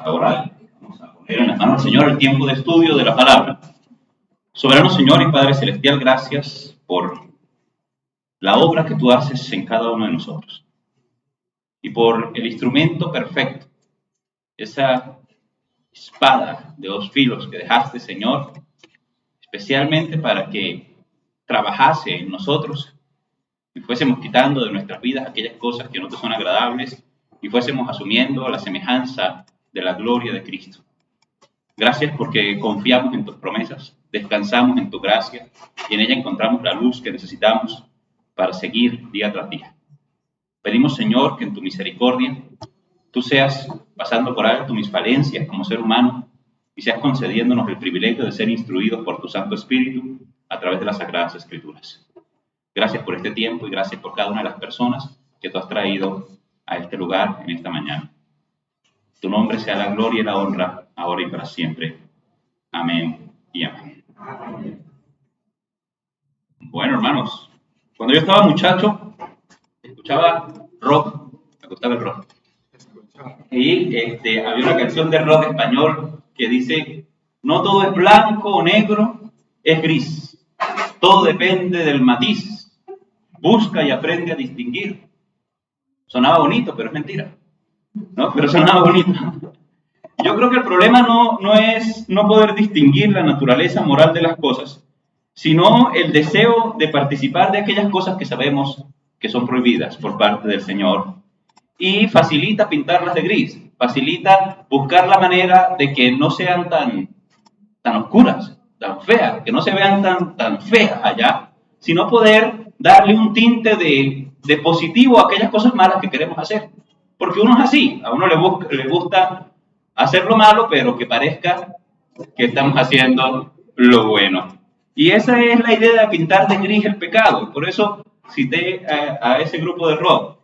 Ahora vamos a poner en las manos del Señor el tiempo de estudio de la palabra. Soberano Señor y Padre Celestial, gracias por la obra que tú haces en cada uno de nosotros y por el instrumento perfecto, esa espada de dos filos que dejaste, Señor, especialmente para que trabajase en nosotros y fuésemos quitando de nuestras vidas aquellas cosas que no te son agradables y fuésemos asumiendo la semejanza de la gloria de Cristo. Gracias porque confiamos en tus promesas, descansamos en tu gracia y en ella encontramos la luz que necesitamos para seguir día tras día. Pedimos, Señor, que en tu misericordia tú seas pasando por alto mis falencias como ser humano y seas concediéndonos el privilegio de ser instruidos por tu Santo Espíritu a través de las Sagradas Escrituras. Gracias por este tiempo y gracias por cada una de las personas que tú has traído a este lugar en esta mañana. Tu nombre sea la gloria y la honra, ahora y para siempre. Amén y amén. Bueno, hermanos, cuando yo estaba muchacho, escuchaba rock, me gustaba el rock. Y había una canción de rock español que dice: no todo es blanco o negro, es gris. Todo depende del matiz. Busca y aprende a distinguir. Sonaba bonito, pero es mentira, ¿no? Pero sonaba bonito. Yo creo que el problema no es no poder distinguir la naturaleza moral de las cosas, sino el deseo de participar de aquellas cosas que sabemos que son prohibidas por parte del Señor. Y facilita pintarlas de gris, facilita buscar la manera de que no sean tan oscuras, tan feas, que no se vean tan feas allá, sino poder darle un tinte de positivo a aquellas cosas malas que queremos hacer. Porque uno es así, a uno le gusta hacer lo malo, pero que parezca que estamos haciendo lo bueno. Y esa es la idea de pintar de gris el pecado. Por eso cité a ese grupo de rock.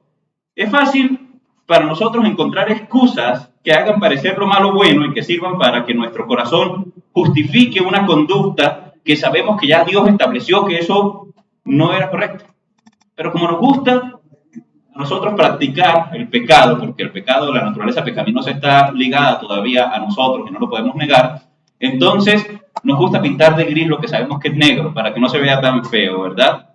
Es fácil para nosotros encontrar excusas que hagan parecer lo malo bueno y que sirvan para que nuestro corazón justifique una conducta que sabemos que ya Dios estableció que eso no era correcto. Pero como nos gusta a nosotros practicar el pecado, porque el pecado, la naturaleza pecaminosa está ligada todavía a nosotros y no lo podemos negar, entonces nos gusta pintar de gris lo que sabemos que es negro para que no se vea tan feo, ¿verdad?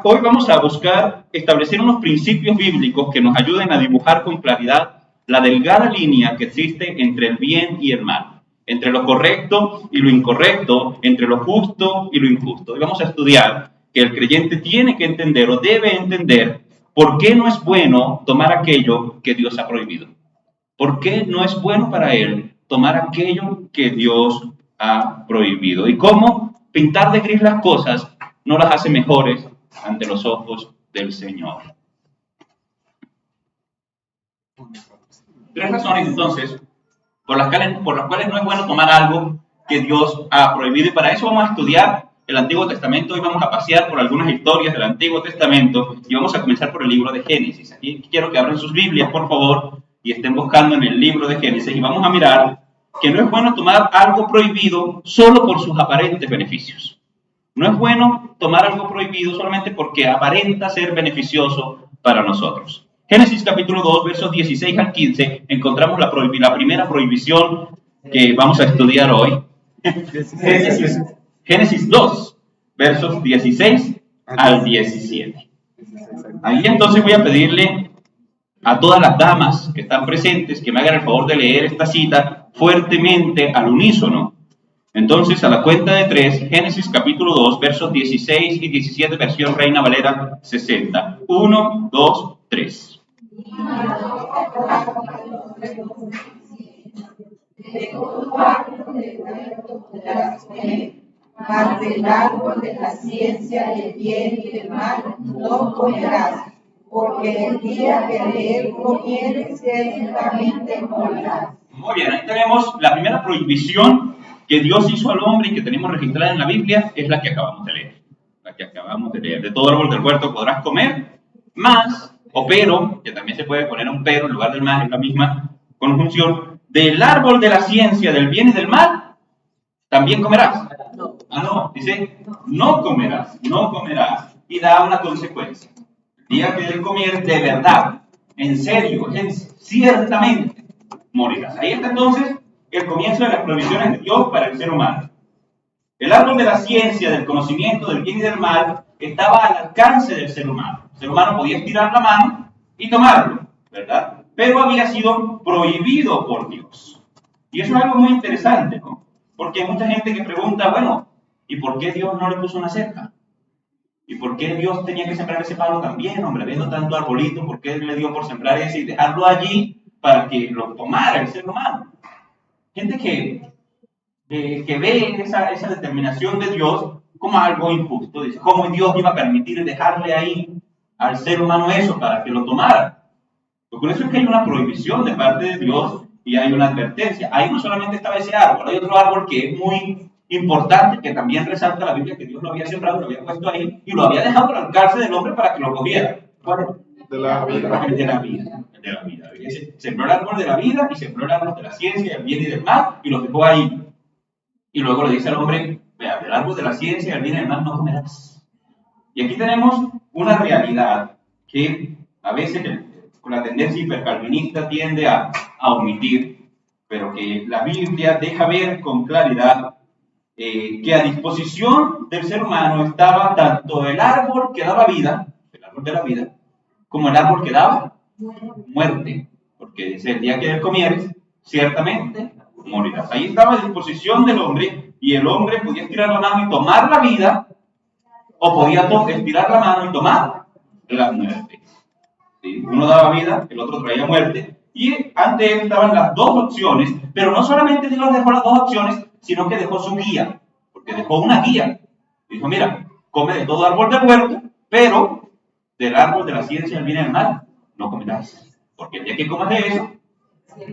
Hoy vamos a buscar establecer unos principios bíblicos que nos ayuden a dibujar con claridad la delgada línea que existe entre el bien y el mal, entre lo correcto y lo incorrecto, entre lo justo y lo injusto. Y vamos a estudiar que el creyente tiene que entender o debe entender por qué no es bueno tomar aquello que Dios ha prohibido. ¿Por qué no es bueno para él tomar aquello que Dios ha prohibido? Y cómo pintar de gris las cosas no las hace mejores ante los ojos del Señor. Tres razones, entonces, por las cuales no es bueno tomar algo que Dios ha prohibido. Y para eso vamos a estudiar el Antiguo Testamento. Hoy vamos a pasear por algunas historias del Antiguo Testamento y vamos a comenzar por el libro de Génesis. Aquí quiero que abran sus Biblias, por favor, y estén buscando en el libro de Génesis. Y vamos a mirar que no es bueno tomar algo prohibido solo por sus aparentes beneficios. No es bueno tomar algo prohibido solamente porque aparenta ser beneficioso para nosotros. Génesis capítulo 2, versos 16 al 15, encontramos la primera prohibición que vamos a estudiar hoy. Génesis 2, versos 16 al 17. Ahí entonces voy a pedirle a todas las damas que están presentes que me hagan el favor de leer esta cita fuertemente al unísono. Entonces, a la cuenta de 3, Génesis capítulo 2, versos 16 y 17, versión Reina Valera 60. 1, 2, 3. Mas del árbol de la ciencia del bien y del mal no comerás, porque el día que de él comieres ciertamente morirás. Muy bien, ahí tenemos la primera prohibición que Dios hizo al hombre y que tenemos registrada en la Biblia, es la que acabamos de leer. La que acabamos de leer. De todo árbol del huerto podrás comer, más, o pero, que también se puede poner un pero en lugar del más, es la misma conjunción, del árbol de la ciencia del bien y del mal, también comerás. No, dice, no comerás. Y da una consecuencia. El día que él comiere de verdad, en serio, ciertamente, morirás. Ahí está entonces el comienzo de las prohibiciones de Dios para el ser humano. El árbol de la ciencia, del conocimiento del bien y del mal, estaba al alcance del ser humano. El ser humano podía estirar la mano y tomarlo, ¿verdad? Pero había sido prohibido por Dios. Y eso es algo muy interesante, ¿no? Porque hay mucha gente que pregunta, bueno, ¿y por qué Dios no le puso una cerca? ¿Y por qué Dios tenía que sembrar ese palo también, hombre? Viendo tanto arbolito, ¿por qué le dio por sembrar ese y dejarlo allí para que lo tomara el ser humano? Gente que ve esa determinación de Dios como algo injusto. Dice, ¿cómo Dios iba a permitir dejarle ahí al ser humano eso para que lo tomara? Por eso es que hay una prohibición de parte de Dios y hay una advertencia. Ahí no solamente estaba ese árbol, hay otro árbol que es muy importante, que también resalta la Biblia, que Dios lo había sembrado, lo había puesto ahí y lo había dejado al alcance del hombre para que lo cogiera. ¿Cuál es? De la vida. El de la vida. El de la vida. Sembró el árbol de la vida y sembró el árbol de la ciencia, del bien y del mal y los dejó ahí. Y luego le dice al hombre, vea, del árbol de la ciencia, del bien y del mal no comerás. Y aquí tenemos una realidad que a veces con la tendencia hipercalvinista tiende a omitir, pero que la Biblia deja ver con claridad que a disposición del ser humano estaba tanto el árbol que daba vida, el árbol de la vida, como el árbol que daba muerte. Porque dice, el día que él comieres, ciertamente morirás. Ahí estaba a disposición del hombre y el hombre podía estirar la mano y tomar la vida o podía estirar la mano y tomar la muerte. ¿Sí? Uno daba vida, el otro traía muerte y ante él estaban las dos opciones, pero no solamente Dios dejó las dos opciones, sino que dejó su guía, porque dejó una guía. Dijo, mira, come de todo árbol del huerto, pero del árbol de la ciencia del bien y del mal no comerás, porque el día que comas de eso,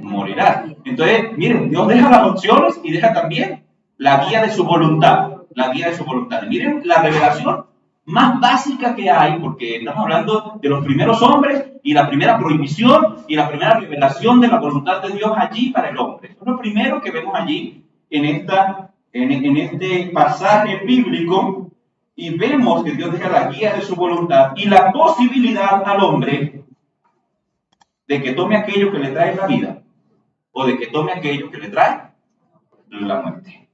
morirás. Entonces, miren, Dios deja las opciones y deja también la guía de su voluntad. La guía de su voluntad. Y miren la revelación más básica que hay, porque estamos hablando de los primeros hombres y la primera prohibición y la primera revelación de la voluntad de Dios allí para el hombre. Eso es lo primero que vemos allí en este pasaje bíblico y vemos que Dios deja la guía de su voluntad y la posibilidad al hombre de que tome aquello que le trae la vida o de que tome aquello que le trae la muerte.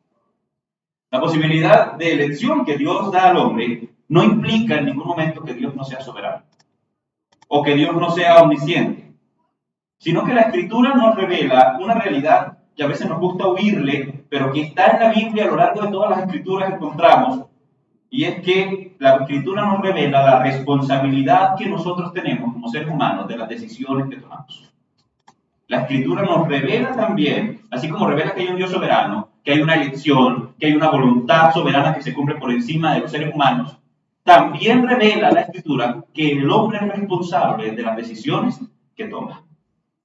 La posibilidad de elección que Dios da al hombre no implica en ningún momento que Dios no sea soberano o que Dios no sea omnisciente, sino que la Escritura nos revela una realidad que a veces nos gusta huirle, pero que está en la Biblia. A lo largo de todas las Escrituras encontramos, y es que la Escritura nos revela la responsabilidad que nosotros tenemos como seres humanos de las decisiones que tomamos. La Escritura nos revela también, así como revela que hay un Dios soberano, que hay una elección, que hay una voluntad soberana que se cumple por encima de los seres humanos, también revela la Escritura que el hombre es responsable de las decisiones que toma.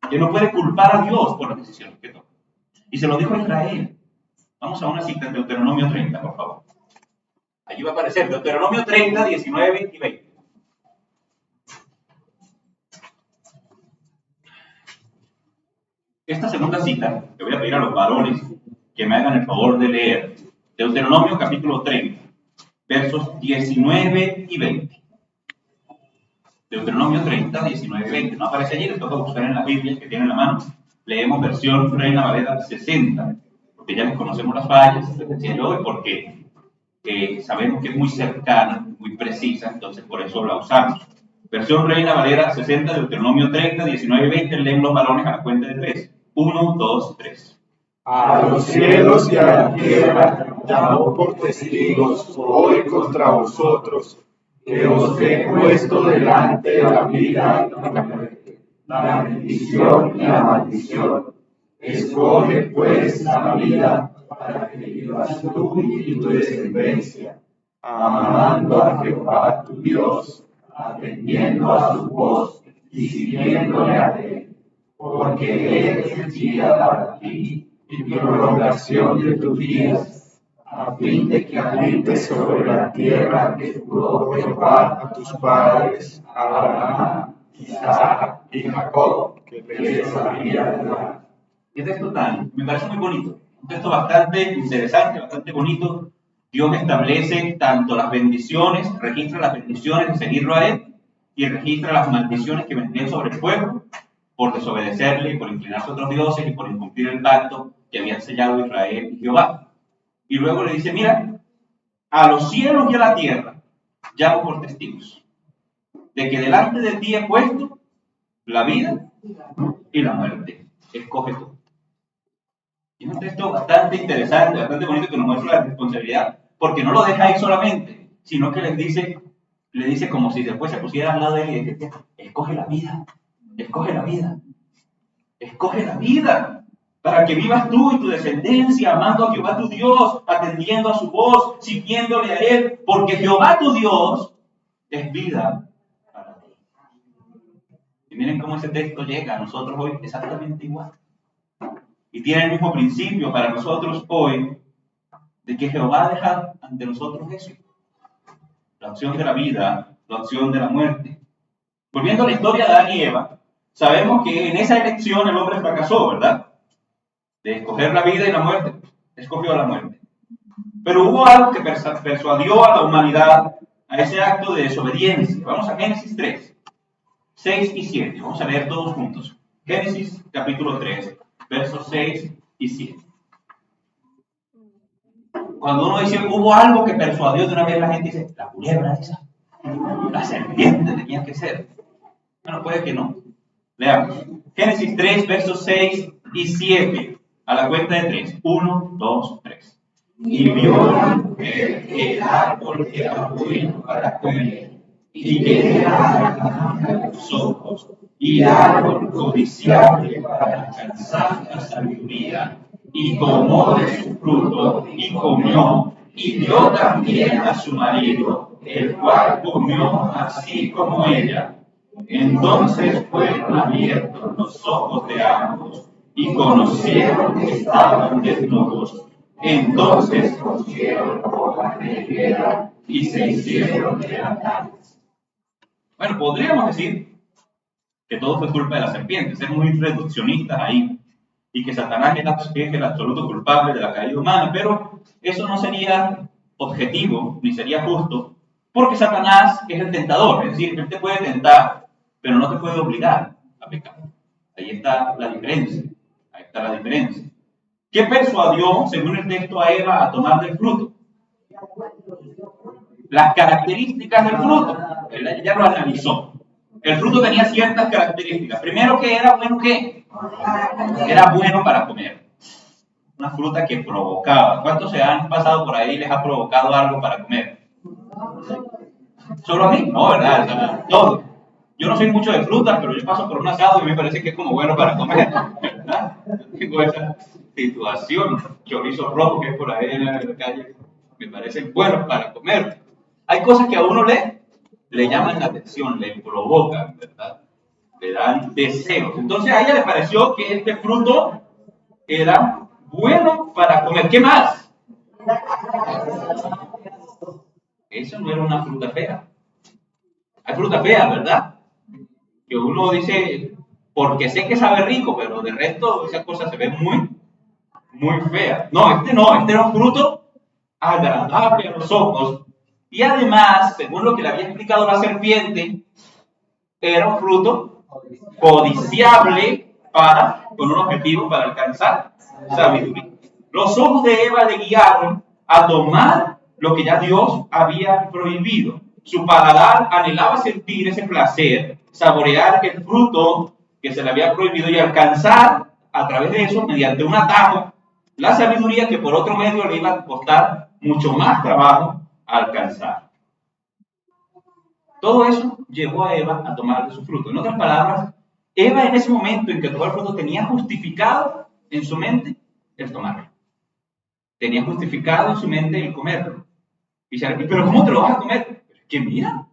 Que no puede culpar a Dios por las decisiones que toma. Y se lo dijo a Israel. Vamos a una cita en Deuteronomio 30, por favor. Allí va a aparecer Deuteronomio 30, 19 y 20. Esta segunda cita, le voy a pedir a los varones que me hagan el favor de leer. Deuteronomio capítulo 30, versos 19 y 20. Deuteronomio 30, 19 y 20. No aparece allí, les toca buscar en la Biblia que tienen en la mano. Leemos versión Reina Valera 60, porque ya les conocemos las fallas, les decía yo, y porque sabemos que es muy cercana, muy precisa, entonces por eso la usamos. Versión Reina Valera 60, Deuteronomio 30, 19 y 20, leen los varones a la cuenta de 3. 1, 2, 3. A los cielos y a la tierra llamo por testigos hoy contra vosotros, que os he puesto delante de la vida y la muerte, la bendición y la maldición. Escoge pues la vida para que vivas tú y tu descendencia, amando a Jehová tu Dios, atendiendo a su voz y siguiéndole a él, porque él es guía para ti y prolongación de tus días, a fin de que habites sobre la tierra que juró Jehová a tus padres, Abraham, Isaac y Jacob, que les había de dar. ¿Qué texto tan? Me parece muy bonito. Un texto bastante interesante, bastante bonito. Dios establece tanto las bendiciones, registra las bendiciones de seguirlo a él, y registra las maldiciones que vendrían sobre el pueblo por desobedecerle y por inclinarse a otros dioses y por incumplir el pacto que habían sellado Israel y Jehová. Y luego le dice, mira, a los cielos y a la tierra llamo por testigos de que delante de ti he puesto la vida y la muerte. Escoge tú. Y es un texto bastante interesante, bastante bonito, que nos muestra la responsabilidad, porque no lo deja ahí solamente, sino que le dice como si después se pusiera al lado de él y dice, escoge la vida, escoge la vida, escoge la vida, para que vivas tú y tu descendencia, amando a Jehová tu Dios, atendiendo a su voz, siguiéndole a él, porque Jehová tu Dios es vida para ti. Y miren cómo ese texto llega a nosotros hoy exactamente igual. Y tiene el mismo principio para nosotros hoy, de que Jehová deja ante nosotros eso. La opción de la vida, la opción de la muerte. Volviendo a la historia de Adán y Eva, sabemos que en esa elección el hombre fracasó, ¿verdad? De escoger la vida y la muerte, escogió la muerte. Pero hubo algo que persuadió a la humanidad a ese acto de desobediencia. Vamos a Génesis 3, 6 y 7. Vamos a leer todos juntos. Génesis capítulo 3, versos 6 y 7. Cuando uno dice, hubo algo que persuadió, de una vez la gente dice, la culebra esa, la serpiente tenía que ser. Bueno, puede que no. Leamos. Génesis 3, versos 6 y 7. A la cuenta de 3. 1, 2, 3. Y vio la mujer que el árbol era bueno para comer, y que era agradable a los ojos, y árbol codiciable para alcanzar la sabiduría, y tomó de su fruto, y comió, y dio también a su marido, el cual comió así como ella. Entonces fueron abiertos los ojos de ambos, y conocieron que estaban desnudos. Entonces cogieron hojas de higuera y se hicieron delantales. Bueno, podríamos decir que todo fue culpa de la serpiente, ser muy reduccionistas ahí, y que Satanás es el absoluto culpable de la caída humana, pero eso no sería objetivo, ni sería justo, porque Satanás es el tentador, es decir, él te puede tentar, pero no te puede obligar a pecar. Ahí está la diferencia, ahí está la diferencia. ¿Qué persuadió, según el texto, a Eva a tomar del fruto? Las características del fruto. Ella lo analizó. El fruto tenía ciertas características. Primero, que era bueno, ¿qué? Era bueno para comer. Una fruta que provocaba. ¿Cuántos se han pasado por ahí y les ha provocado algo para comer? ¿Solo a mí? No, ¿verdad? Todo. Yo no soy mucho de frutas, pero yo paso por un asado y me parece que es como bueno para comer, ¿verdad? Tengo esa situación. Chorizo rojo que es por ahí en la calle, me parecen buenos para comer. Hay cosas que a uno le llaman la atención, le provocan, ¿verdad? Le dan deseos. Entonces a ella le pareció que este fruto era bueno para comer. ¿Qué más? Eso no era una fruta fea. Hay fruta fea, ¿verdad? Que uno dice, porque sé que sabe rico, pero de resto esas cosas se ven muy, muy feas. No, este era un fruto agradable a los ojos. Y además, según lo que le había explicado la serpiente, era un fruto codiciable con un objetivo para alcanzar sabiduría. Los ojos de Eva le guiaron a tomar lo que ya Dios había prohibido. Su paladar anhelaba sentir ese placer, saborear el fruto que se le había prohibido y alcanzar a través de eso, mediante un atajo, la sabiduría que por otro medio le iba a costar mucho más trabajo alcanzar. Todo eso llevó a Eva a tomar de su fruto. En otras palabras, Eva en ese momento en que tomó el fruto tenía justificado en su mente el tomarlo. Tenía justificado en su mente el comerlo. Y dice, pero ¿cómo te lo vas a comer? Que mira,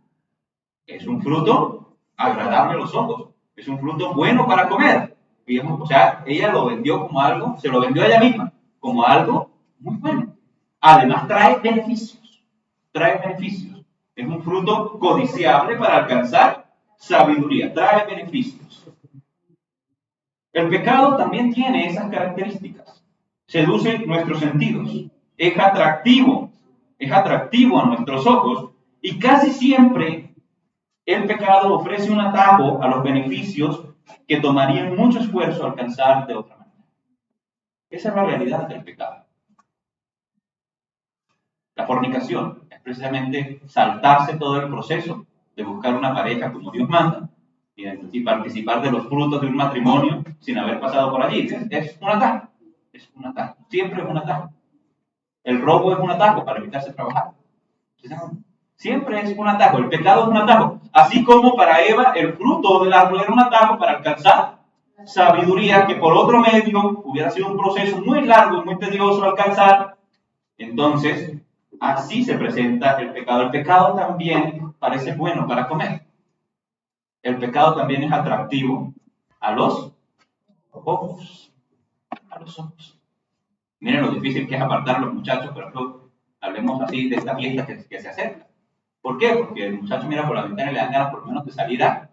es un fruto agradable a los ojos, es un fruto bueno para comer. Digamos, o sea, ella lo vendió como algo, se lo vendió a ella misma, como algo muy bueno. Además trae beneficios, Es un fruto codiciable para alcanzar sabiduría, trae beneficios. El pecado también tiene esas características. Seduce nuestros sentidos, es atractivo a nuestros ojos y casi siempre el pecado ofrece un atajo a los beneficios que tomarían mucho esfuerzo alcanzar de otra manera. Esa es la realidad del pecado. La fornicación es precisamente saltarse todo el proceso de buscar una pareja como Dios manda y participar de los frutos de un matrimonio sin haber pasado por allí. Es un atajo. Es un atajo. Siempre es un atajo. El robo es un atajo para evitarse trabajar. Siempre es un atajo. El pecado es un atajo. Así como para Eva el fruto del árbol era un atajo para alcanzar sabiduría, que por otro medio hubiera sido un proceso muy largo y muy tedioso alcanzar. Entonces, así se presenta el pecado. El pecado también parece bueno para comer. El pecado también es atractivo a los ojos. A los ojos. Miren lo difícil que es apartar a los muchachos, por ejemplo, hablemos así de esta fiesta que se acerca. ¿Por qué? Porque el muchacho mira por la ventana y le dan ganas por lo menos de salir a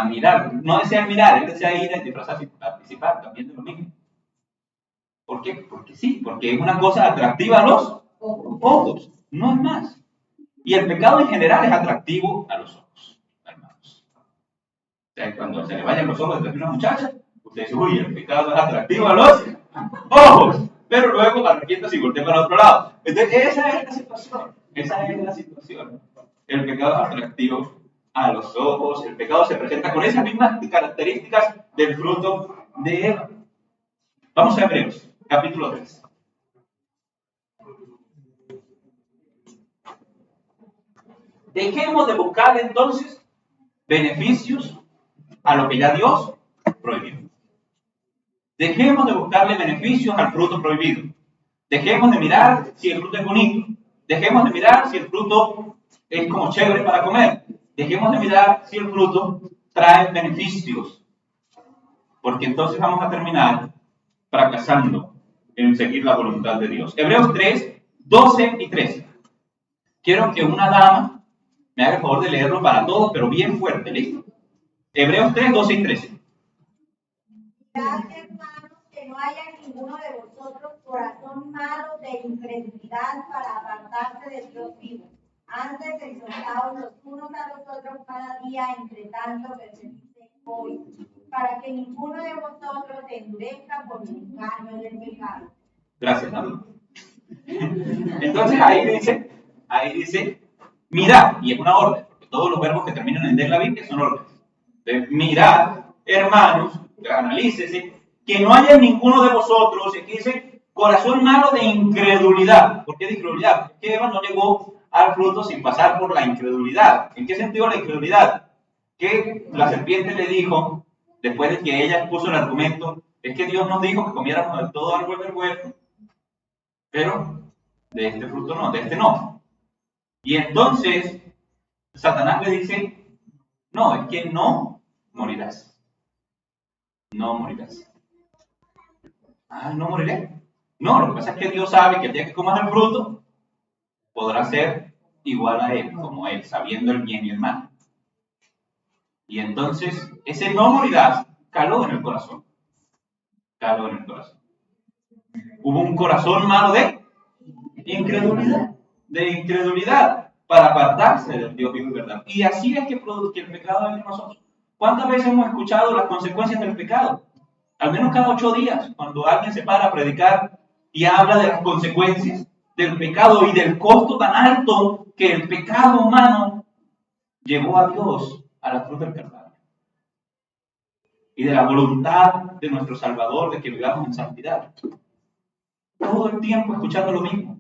mirar. No desea mirar, él desea ir a disfrazarse y participar también de lo mismo. ¿Por qué? Porque sí, porque es una cosa atractiva a los ojos, no es más. Y el pecado en general es atractivo a los ojos, hermanos. O sea, cuando se le vayan los ojos de una muchacha, usted dice, uy, el pecado es atractivo a los ojos, pero luego arrepiéntase y voltea para otro lado. Entonces, esa es la situación. Esa es la situación. El pecado es atractivo a los ojos. El pecado se presenta con esas mismas características del fruto de Eva. Vamos a Hebreos, capítulo 3. Dejemos de buscar entonces beneficios a lo que ya Dios prohibió. Dejemos de buscarle beneficios al fruto prohibido. Dejemos de mirar si el fruto es bonito. Dejemos de mirar si el fruto es como chévere para comer. Dejemos de mirar si el fruto trae beneficios. Porque entonces vamos a terminar fracasando en seguir la voluntad de Dios. Hebreos 3, 12 y 13. Quiero que una dama me haga el favor de leerlo para todos, pero bien fuerte, ¿listo? Hebreos 3, 12 y 13. Hermanos, que no haya ninguno de vosotros corazón malo de incredulidad para apartarse del Dios vivo. Antes exhortaos los unos a los otros cada día, entre tanto que se dice hoy, para que ninguno de vosotros se endurezca por el engaño del pecado. Gracias, David. Entonces ahí dice, mirad, y es una orden, porque todos los verbos que terminan en de la Biblia son órdenes. Entonces, mirad, hermanos, analícese, que no haya ninguno de vosotros, y aquí dice, corazón malo de incredulidad. ¿Por qué de incredulidad? Porque Eva no llegó al fruto sin pasar por la incredulidad. ¿En qué sentido la incredulidad? Que la serpiente le dijo, después de que ella puso el argumento, es que Dios nos dijo que comiéramos de todo árbol del huerto, pero de este fruto no, de este no. Y entonces Satanás le dice, no, es que no morirás. No morirás. Ah, ¿no moriré? No, lo que pasa es que Dios sabe que el día que comas el fruto, podrás ser igual a Él, como Él, sabiendo el bien y el mal. Y entonces, ese no morirás caló en el corazón. Caló en el corazón. Hubo un corazón malo de incredulidad, para apartarse del Dios vivo y verdad. Y así es que el pecado en nosotros. ¿Cuántas veces hemos escuchado las consecuencias del pecado? Al menos cada 8 días, cuando alguien se para a predicar y habla de las consecuencias del pecado y del costo tan alto que el pecado humano llevó a Dios a la cruz del Calvario. Y de la voluntad de nuestro Salvador de que vivamos en santidad. Todo el tiempo escuchando lo mismo.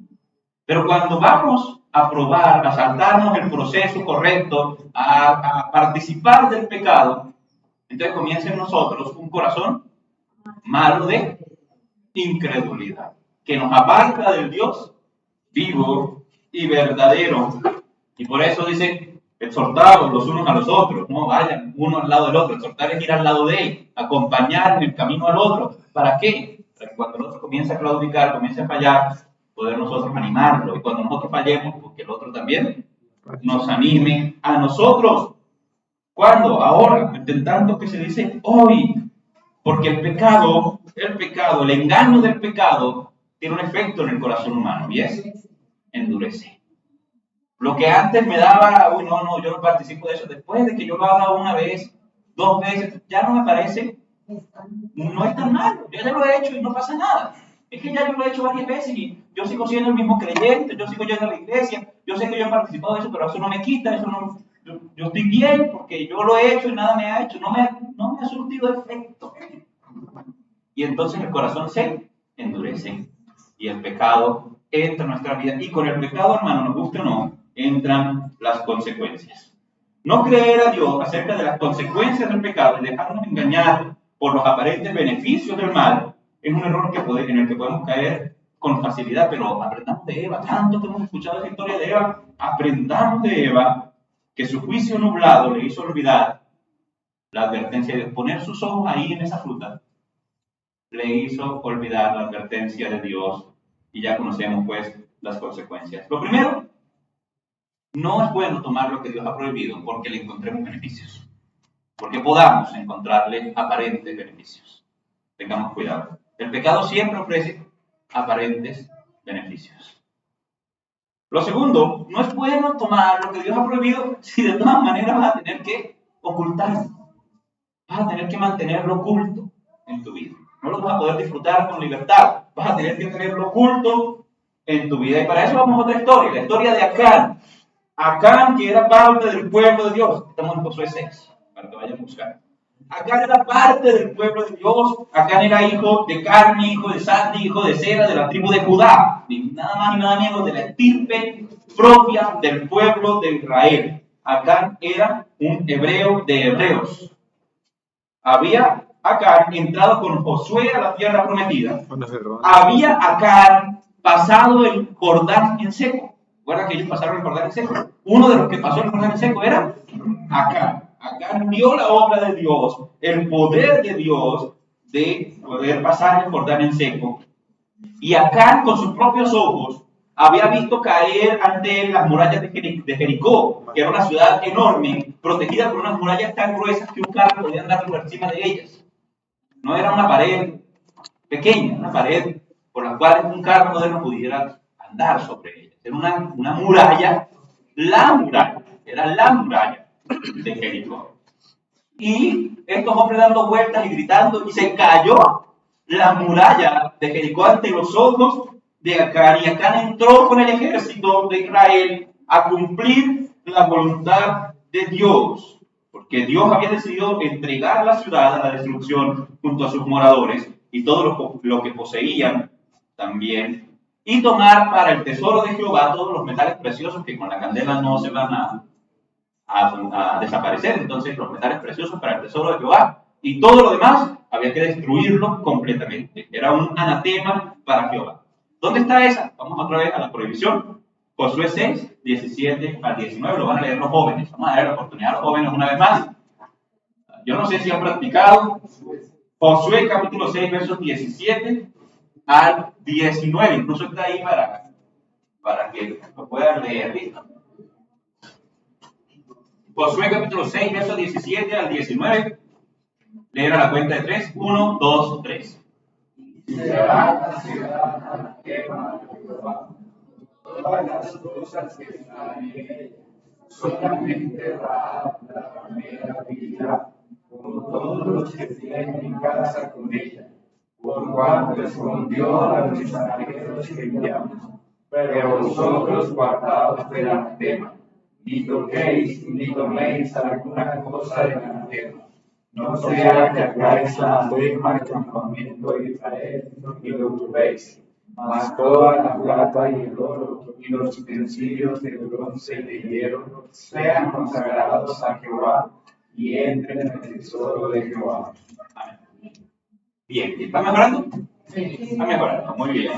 Pero cuando vamos a probar, a saltarnos el proceso correcto, a participar del pecado, entonces comienza en nosotros un corazón malo de incredulidad, que nos aparta del Dios vivo y verdadero. Y por eso dice, exhortados los unos a los otros, no vayan uno al lado del otro. Exhortar es ir al lado de él, acompañar en el camino al otro. ¿Para qué? Para que cuando el otro comience a claudicar, comience a fallar, poder nosotros animarlo. Y cuando nosotros fallemos, pues que el otro también nos anime a nosotros. ¿Cuándo? Ahora, en tanto que se dice hoy. Porque el pecado, el engaño del pecado, tiene un efecto en el corazón humano, y es endurece. Lo que antes me daba, uy, no, yo no participo de eso, después de que yo lo haga una vez, 2 veces, ya no me parece, no es tan malo. Yo ya lo he hecho y no pasa nada. Es que ya yo lo he hecho varias veces y yo sigo siendo el mismo creyente, yo sigo yendo a la iglesia, yo sé que yo he participado de eso, pero eso no me quita, eso no, yo estoy bien porque yo lo he hecho y nada me ha hecho, no me ha surtido efecto. Y entonces el corazón se endurece y el pecado entra en nuestra vida. Y con el pecado, hermano, nos guste o no, entran las consecuencias. No creer a Dios acerca de las consecuencias del pecado y dejarnos engañar por los aparentes beneficios del mal es un error en el que podemos caer con facilidad, pero aprendamos de Eva. Tanto que hemos escuchado la historia de Eva, aprendamos de Eva que su juicio nublado le hizo olvidar la advertencia de poner sus ojos ahí en esa fruta. Le hizo olvidar la advertencia de Dios y ya conocemos pues las consecuencias. Lo primero, no es bueno tomar lo que Dios ha prohibido porque le encontremos beneficios, porque podamos encontrarle aparentes beneficios. Tengamos cuidado. El pecado siempre ofrece aparentes beneficios. Lo segundo, no es bueno tomar lo que Dios ha prohibido si de todas maneras vas a tener que ocultarlo. Vas a tener que mantenerlo oculto en tu vida. No lo vas a poder disfrutar con libertad. Vas a tener que tenerlo oculto en tu vida. Y para eso vamos a otra historia, la historia de Acán. Acán, que era parte del pueblo de Dios. Estamos en Josué 6, para que vayan a buscar. Acán era parte del pueblo de Dios. Acán era hijo de Carmi, hijo de Sati, hijo de Sera, de la tribu de Judá. Ni nada más ni nada menos de la estirpe propia del pueblo de Israel. Acán era un hebreo de hebreos. Había Acán entrado con Josué a la tierra prometida. Había Acán pasado el Jordán en seco. ¿Recuerda que ellos pasaron el Jordán en seco? Uno de los que pasó el Jordán en seco era Acán. Acán vio la obra de Dios, el poder de Dios de poder pasar el Jordán en seco. Y Acán con sus propios ojos había visto caer ante él las murallas de Jericó, que era una ciudad enorme, protegida por unas murallas tan gruesas que un carro podía andar por encima de ellas. No era una pared pequeña, una pared por la cual un carro moderno pudiera andar sobre ella. Era una muralla, era la muralla de Jericó. Y estos hombres dando vueltas y gritando, y se cayó la muralla de Jericó ante los ojos de Acán, y Acán entró con el ejército de Israel a cumplir la voluntad de Dios, porque Dios había decidido entregar la ciudad a la destrucción junto a sus moradores y todo lo que poseían también, y tomar para el tesoro de Jehová todos los metales preciosos que con la candela no se van a desaparecer. Entonces los metales preciosos para el tesoro de Jehová y todo lo demás había que destruirlo completamente. Era un anatema para Jehová. ¿Dónde está esa? Vamos otra vez a la prohibición. Josué 6, 17 al 19, lo van a leer los jóvenes. Vamos a dar la oportunidad a los jóvenes una vez más. Yo no sé si han practicado. Josué capítulo 6, versos 17 al 19. Incluso está ahí para que lo puedan leer. ¿Listo? Josué capítulo 6, versos 17 al 19. Leer a la cuenta de 3. 1, 2, 3. Será la ciudad a la quema de Jehová. Todas las cosas que están en ella, solamente Rahab, la ramera, vivirá, como todos los que tienen casa con ella, por cuanto escondió a los extranjeros que enviamos. Pero vosotros guardaos del anatema, ni toquéis ni toméis alguna cosa del anatema. No sea que hagáis anatema al campamento de Israel y lo turbéis, mas toda la plata y el oro y los utensilios de bronce y de hierro sean consagrados a Jehová y entren en el tesoro de Jehová. Amén. Bien, ¿está mejorando? Sí. Está mejorando, muy bien.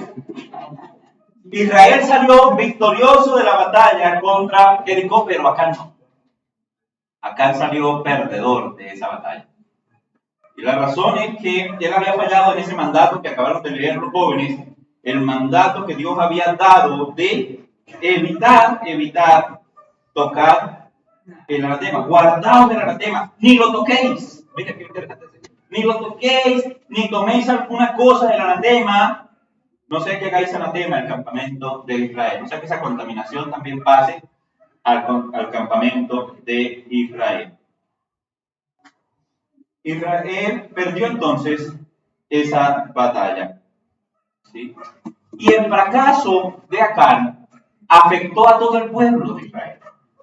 Israel salió victorioso de la batalla contra Jericó, pero Acán no. Acán salió perdedor de esa batalla. Y la razón es que él había fallado en ese mandato que acabaron de leer los jóvenes, el mandato que Dios había dado de evitar tocar el anatema. Guardaos del anatema, ni lo toquéis. Mira qué interesante. Ni lo toquéis, ni toméis alguna cosa del anatema. No sé qué hagáis anatema el campamento de Israel. No sé que esa contaminación también pase al campamento de Israel. Israel perdió entonces esa batalla. ¿Sí? Y el fracaso de Acán afectó a todo el pueblo de Israel.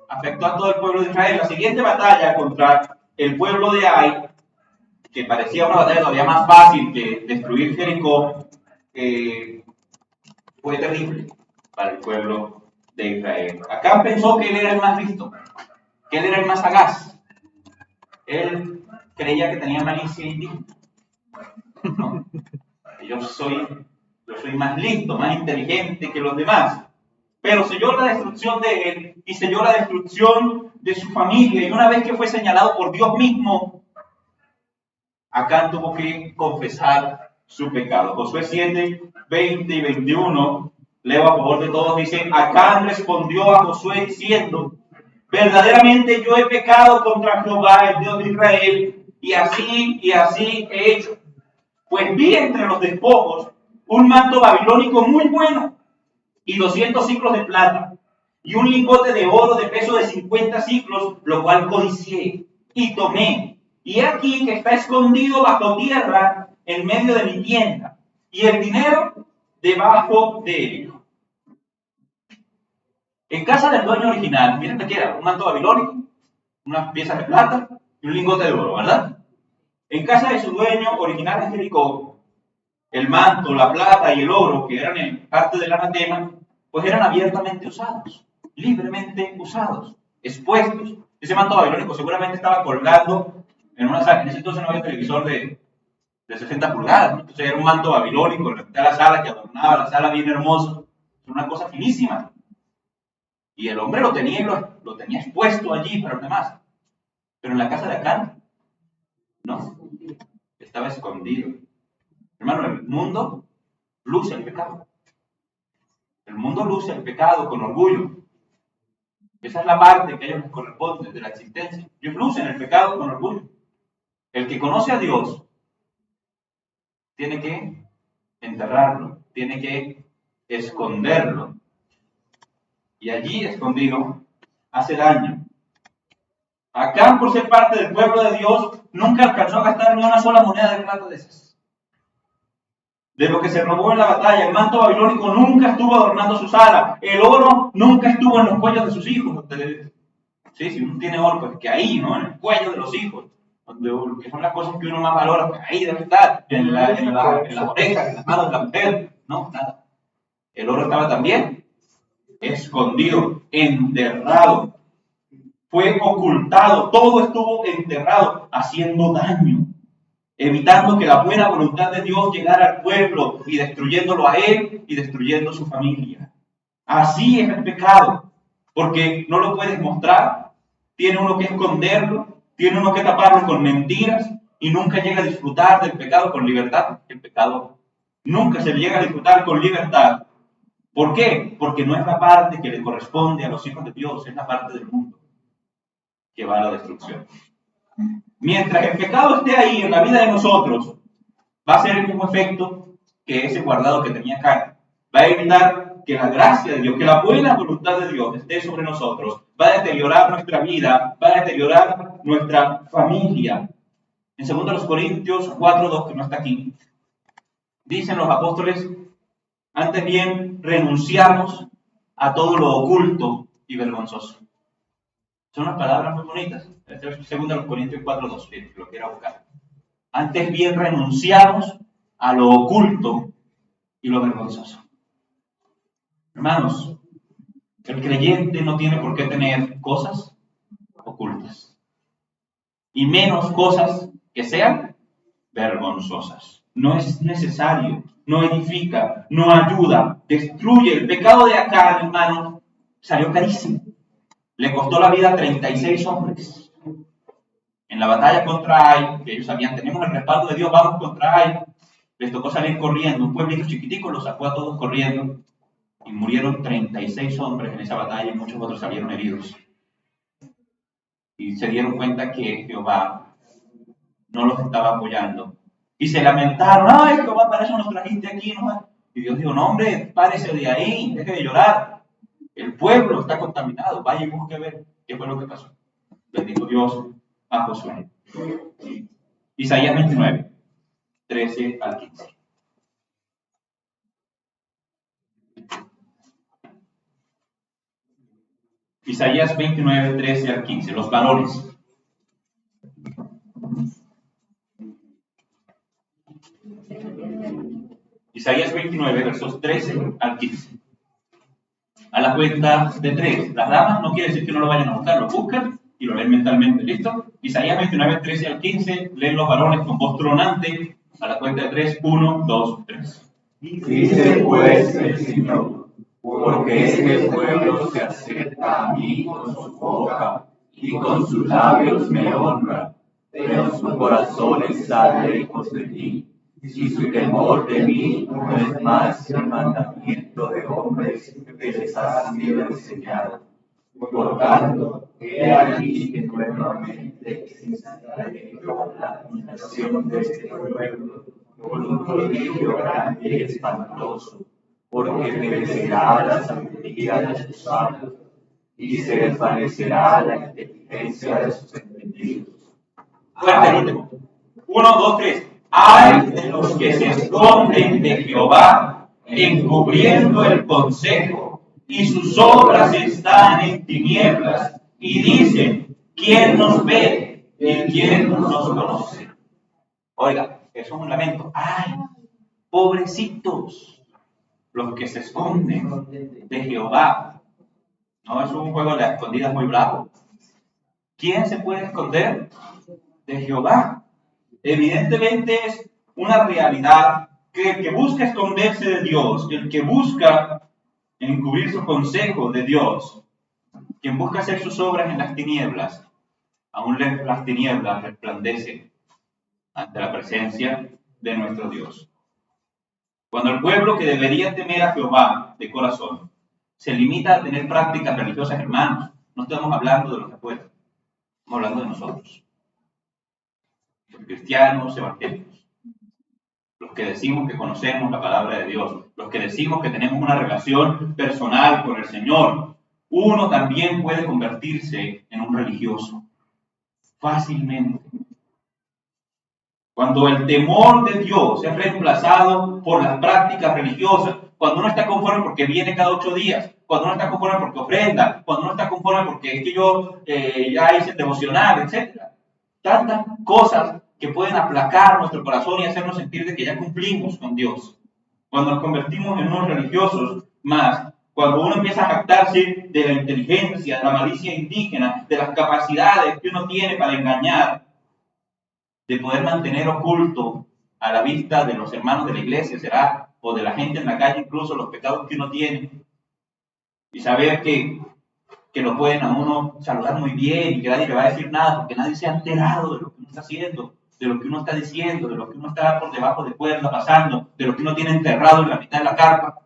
Afectó a todo el pueblo de Israel. La siguiente batalla contra el pueblo de Ai, que parecía una batalla todavía más fácil que destruir Jericó, fue terrible para el pueblo de Israel. Acán pensó que él era el más listo, que él era el más sagaz. Él creía que tenía malicia indígena. ¿No? Yo soy más listo, más inteligente que los demás. Pero selló la destrucción de él y selló la destrucción de su familia. Y una vez que fue señalado por Dios mismo, Acán tuvo que confesar su pecado. Josué 7, 20 y 21, leo a favor de todos, dice: Acán respondió a Josué diciendo: verdaderamente yo he pecado contra Jehová, el Dios de Israel, y así he hecho. Pues vi entre los despojos un manto babilónico muy bueno, y 200 siclos de plata, y un lingote de oro de peso de 50 siclos, lo cual codicié, y tomé. Y he aquí que está escondido bajo tierra en medio de mi tienda, y el dinero debajo de él. En casa del dueño original, miren que era un manto babilónico, unas piezas de plata y un lingote de oro, ¿verdad? En casa de su dueño original en Jericó, el manto, la plata y el oro, que eran parte del anatema, pues eran abiertamente usados, libremente usados, expuestos. Ese manto babilónico seguramente estaba colgando en una sala. En ese entonces no había televisor de 60 pulgadas, ¿no? Entonces era un manto babilónico en la sala que adornaba la sala bien hermoso. Era una cosa finísima. Y el hombre lo tenía expuesto allí para los demás. Pero en la casa de Acán, no, estaba escondido. Hermano, el mundo luce el pecado. El mundo luce el pecado con orgullo. Esa es la parte que a ellos les corresponde de la existencia. Ellos lucen el pecado con orgullo. El que conoce a Dios tiene que enterrarlo, tiene que esconderlo. Y allí escondido hace daño. Acán, por ser parte del pueblo de Dios, nunca alcanzó a gastar ni una sola moneda de plata de esas. De lo que se robó en la batalla, el manto babilónico nunca estuvo adornando su sala, el oro nunca estuvo en los cuellos de sus hijos. Sí, si uno tiene oro, pues que ahí, ¿no? En el cuello de los hijos, que son las cosas que uno más valora, pues ahí debe estar, en las orejas, en las manos de la mujer, no, nada. El oro estaba también escondido, enterrado, fue ocultado, todo estuvo enterrado, haciendo daño, evitando que la buena voluntad de Dios llegara al pueblo y destruyéndolo a él y destruyendo su familia. Así es el pecado, porque no lo puedes mostrar, tiene uno que esconderlo, tiene uno que taparlo con mentiras y nunca llega a disfrutar del pecado con libertad. El pecado nunca se llega a disfrutar con libertad. ¿Por qué? Porque no es la parte que le corresponde a los hijos de Dios, es la parte del mundo que va a la destrucción. Mientras el pecado esté ahí en la vida de nosotros, va a ser el mismo efecto que ese guardado que tenía Acán. Va a evitar que la gracia de Dios, que la buena voluntad de Dios esté sobre nosotros. Va a deteriorar nuestra vida, va a deteriorar nuestra familia. En 2 Corintios 4:2, que no está aquí, dicen los apóstoles: antes bien renunciamos a todo lo oculto y vergonzoso. Son unas palabras muy bonitas. Este es 2 Corintios 4:2, si lo quiera buscar. Antes bien renunciamos a lo oculto y lo vergonzoso. Hermanos, el creyente no tiene por qué tener cosas ocultas. Y menos cosas que sean vergonzosas. No es necesario, no edifica, no ayuda, destruye. El pecado de Acán, hermanos, salió carísimo. Le costó la vida a 36 hombres. En la batalla contra Ai, que ellos sabían, tenemos el respaldo de Dios, vamos contra Ai, les tocó salir corriendo. Un pueblito chiquitico los sacó a todos corriendo y murieron 36 hombres en esa batalla y muchos otros salieron heridos. Y se dieron cuenta que Jehová no los estaba apoyando. Y se lamentaron: ay, Jehová, para eso nos trajiste aquí, ¿no? Y Dios dijo: no, hombre, párese de ahí, deje de llorar. El pueblo está contaminado, vaya y busque ver qué fue lo que pasó. Bendito Dios a Josué. Isaías 29, 13 al 15. Isaías 29, 13 al 15. Los varones. Isaías 29, versos 13 al 15. A la cuenta de 3. Las damas no quiere decir que no lo vayan a buscar, lo buscan y lo leen mentalmente. ¿Listo? Isaías 29, 13 al 15. Leen los varones con voz tronante. A la cuenta de 3. 1, 2, 3. Dice pues el Señor, porque este pueblo se acerca a mí con su boca y con sus labios me honra, pero su corazón está lejos de mí, y su temor de mí no es más que mandamiento de hombres que les ha sido enseñado. Por tanto, he aquí que nuevamente exaltaré la admiración de este pueblo con un prodigio grande y espantoso, porque perecerá la sabiduría de sus sabios y se desvanecerá la inteligencia de sus entendidos. Fuerte el último. 1, 2, 3. Ay de los que se esconden de Jehová, encubriendo el consejo, y sus obras están en tinieblas, y dicen, ¿quién nos ve y quién nos conoce? Oiga, eso es un lamento. Ay, pobrecitos, los que se esconden de Jehová. No es un juego de las escondidas muy bravo. ¿Quién se puede esconder de Jehová? Evidentemente es una realidad que el que busca esconderse de Dios, el que busca encubrir su consejo de Dios, quien busca hacer sus obras en las tinieblas, aún las tinieblas resplandecen ante la presencia de nuestro Dios. Cuando el pueblo que debería temer a Jehová de corazón se limita a tener prácticas religiosas, hermanos, no estamos hablando de los de afuera, estamos hablando de nosotros, los cristianos evangélicos, los que decimos que conocemos la palabra de Dios, los que decimos que tenemos una relación personal con el Señor. Uno también puede convertirse en un religioso fácilmente. Cuando el temor de Dios es reemplazado por las prácticas religiosas, cuando uno está conforme porque viene cada 8 días, cuando uno está conforme porque ofrenda, cuando uno está conforme porque es que yo ya hice devocional, etc. Tantas cosas que pueden aplacar nuestro corazón y hacernos sentir de que ya cumplimos con Dios. Cuando nos convertimos en unos religiosos más, cuando uno empieza a jactarse de la inteligencia, de la malicia indígena, de las capacidades que uno tiene para engañar, de poder mantener oculto a la vista de los hermanos de la iglesia, será, o de la gente en la calle, incluso los pecados que uno tiene, y saber que lo pueden a uno saludar muy bien y que nadie le va a decir nada, porque nadie se ha enterado de lo que uno está haciendo, de lo que uno está diciendo, de lo que uno está por debajo de cuerda pasando, de lo que uno tiene enterrado en la mitad de la carpa.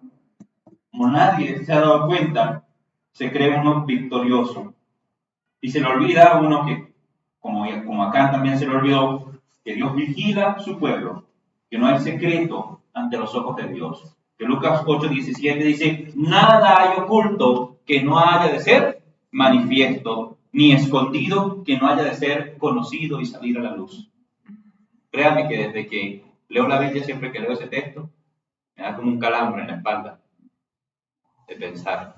Como nadie se ha dado cuenta, se cree uno victorioso. Y se le olvida a uno que, como acá también se le olvidó, que Dios vigila su pueblo, que no hay secreto ante los ojos de Dios. Que Lucas 8:17 dice, nada hay oculto que no haya de ser manifiesto, ni escondido que no haya de ser conocido y salir a la luz. Créanme que desde que leo la Biblia, siempre que leo ese texto, me da como un calambre en la espalda de pensar.